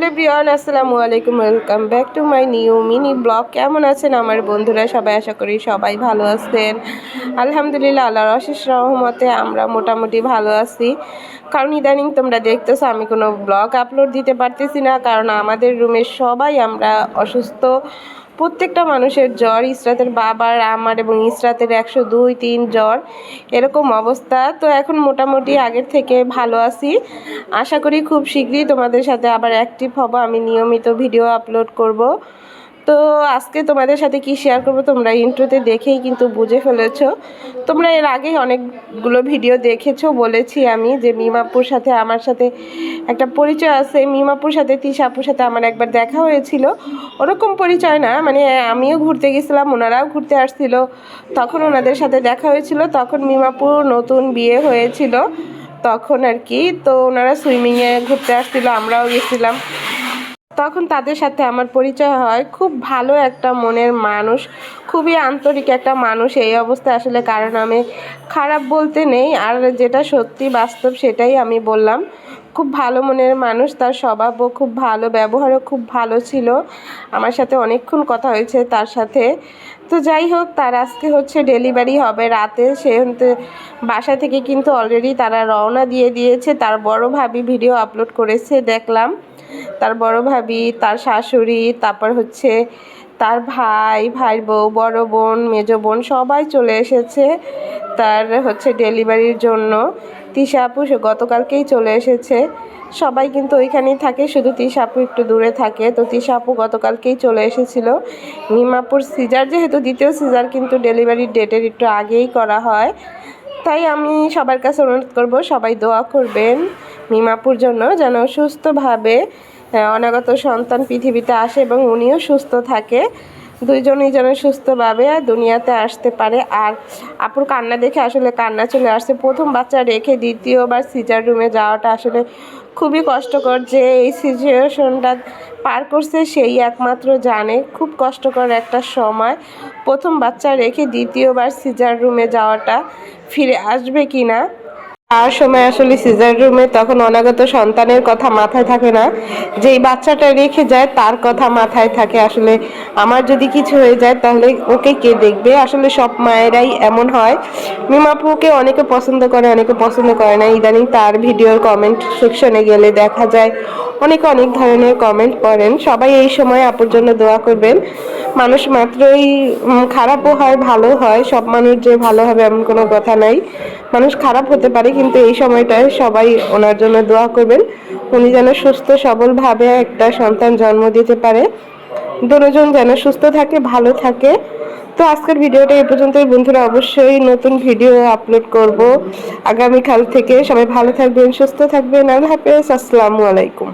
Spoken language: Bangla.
এভরিওয়ান, আসসালামু আলাইকুম। Welcome back to my new mini blog. কেমন আছেন আমার বন্ধুরা সবাই? আশা করি সবাই ভালো আছেন। আলহামদুলিল্লাহ, আল্লাহর অশেষ রহমতে আমরা মোটামুটি ভালো আছি। কারণ ইদানিং তোমরা দেখতেছো আমি কোনো ব্লগ আপলোড দিতে পারতেছি না, কারণ আমাদের রুমের সবাই আমরা অসুস্থ। প্রত্যেকটা মানুষের জ্বর, ইসরাতের বাবার, আমার এবং ইসরাতের 102-3 জ্বর, এরকম অবস্থা। তো এখন মোটামুটি আগের থেকে ভালো আছি। আশা করি খুব শীঘ্রই তোমাদের সাথে আবার অ্যাক্টিভ হব, আমি নিয়মিত ভিডিও আপলোড করব। তো আজকে তোমাদের সাথে কি শেয়ার করব তোমরা ইন্ট্রোতে দেখেই কিন্তু বুঝে ফেলেছো। তোমরা এর আগেই অনেকগুলো ভিডিও দেখেছো, বলেছি আমি যে মিমাপুর সাথে আমার সাথে একটা পরিচয় আছে। মিমাপুর সাথে তিশাপুর সাথে আমার একবার দেখা হয়েছিল, ওরকম পরিচয় না, মানে আমিও ঘুরতে গেছিলাম, ওনারাও ঘুরতে আসছিল, তখন ওনাদের সাথে দেখা হয়েছিল। তখন মিমাপুর নতুন বিয়ে হয়েছিল তখন আর কি। তো ওনারা সুইমিংয়ে ঘুরতে আসছিল, আমরাও গেছিলাম, তখন তাদের সাথে আমার পরিচয় হয়। খুব ভালো একটা মনের মানুষ, খুবই আন্তরিক একটা মানুষ। এই অবস্থায় আসলে কারণ আমি খারাপ বলতে নেই, আর যেটা সত্যি বাস্তব সেটাই আমি বললাম। খুব ভালো মনের মানুষ, তার স্বভাবও খুব ভালো, ব্যবহারও খুব ভালো ছিল। আমার সাথে অনেকক্ষণ কথা হয়েছে তার সাথে। তো যাই হোক, তার আজকে হচ্ছে ডেলিভারি হবে রাতে। সে বাসা থেকে কিন্তু অলরেডি তারা রওনা দিয়ে দিয়েছে। তার বড় ভাবি ভিডিও আপলোড করেছে, দেখলাম। তার বড় ভাবি, তার শাশুড়ি, তারপর হচ্ছে তার ভাইয়ের বউ, বড় বোন, মেজো বোন সবাই চলে এসেছে তার হচ্ছে ডেলিভারির জন্য। তিশা আপু গতকালকেই চলে এসেছে। সবাই কিন্তু ওইখানেই থাকে, শুধু তিশা আপু একটু দূরে থাকে। তো তিশা আপু গতকালকেই চলে এসেছিল। মিমাপুর সিজার, যেহেতু দ্বিতীয় সিজার কিন্তু ডেলিভারির ডেটের একটু আগেই করা হয়, তাই আমি সবার কাছে অনুরোধ করব সবাই দোয়া করবেন মিমাপুর জন্য, যেন সুস্থভাবে অনাগত সন্তান পৃথিবীতে আসে এবং উনিও সুস্থ থাকে। দুইজনই যেন সুস্থভাবে দুনিয়াতে আসতে পারে। আর আপুর কান্না দেখে আসলে কান্না চলে আসছে। প্রথম বাচ্চা রেখে দ্বিতীয়বার সিজার রুমে যাওয়াটা আসলে খুবই কষ্টকর। যে এই সিচুয়েশনটা পার করছে সেই একমাত্র জানে, খুব কষ্টকর একটা সময়। প্রথম বাচ্চা রেখে দ্বিতীয়বার সিজার রুমে যাওয়াটা, ফিরে আসবে কি না আর সময় আসলে সিজার রুমে তখন অনাগত সন্তানের কথা মাথায় থাকে না, যেই বাচ্চাটা রেখে যায় তার কথা মাথায় থাকে। আসলে আমার যদি কিছু হয়ে যায় তাহলে ওকে কে দেখবে? আসলে সব মায়েরাই এমন হয়। মিমাপুকে অনেকে পছন্দ করে, অনেকে পছন্দ করে না। ইদানিং তার ভিডিওর কমেন্ট সেকশনে গেলে দেখা যায় অনেকে অনেক ধরনের কমেন্ট করেন। সবাই এই সময় আপুর জন্য দোয়া করবেন। মানুষ মাত্রই খারাপও হয়, ভালো হয়। সব মানুষ যে ভালো হবে এমন কোনো কথা নাই, মানুষ খারাপ হতে পারে, কিন্তু এই সময়টায় সবাই ওনার জন্য দোয়া করবেন, উনি যেন সুস্থ সবলভাবে একটা সন্তান জন্ম দিতে পারে, দুজন যেন সুস্থ থাকে, ভালো থাকে। তো আজকের ভিডিওটা এই পর্যন্তই বন্ধুরা। অবশ্যই নতুন ভিডিও আপলোড করব আগামীকাল থেকে। সবাই ভালো থাকবেন, সুস্থ থাকবেন। আল্লাহ হাফেজ, আসসালামু আলাইকুম।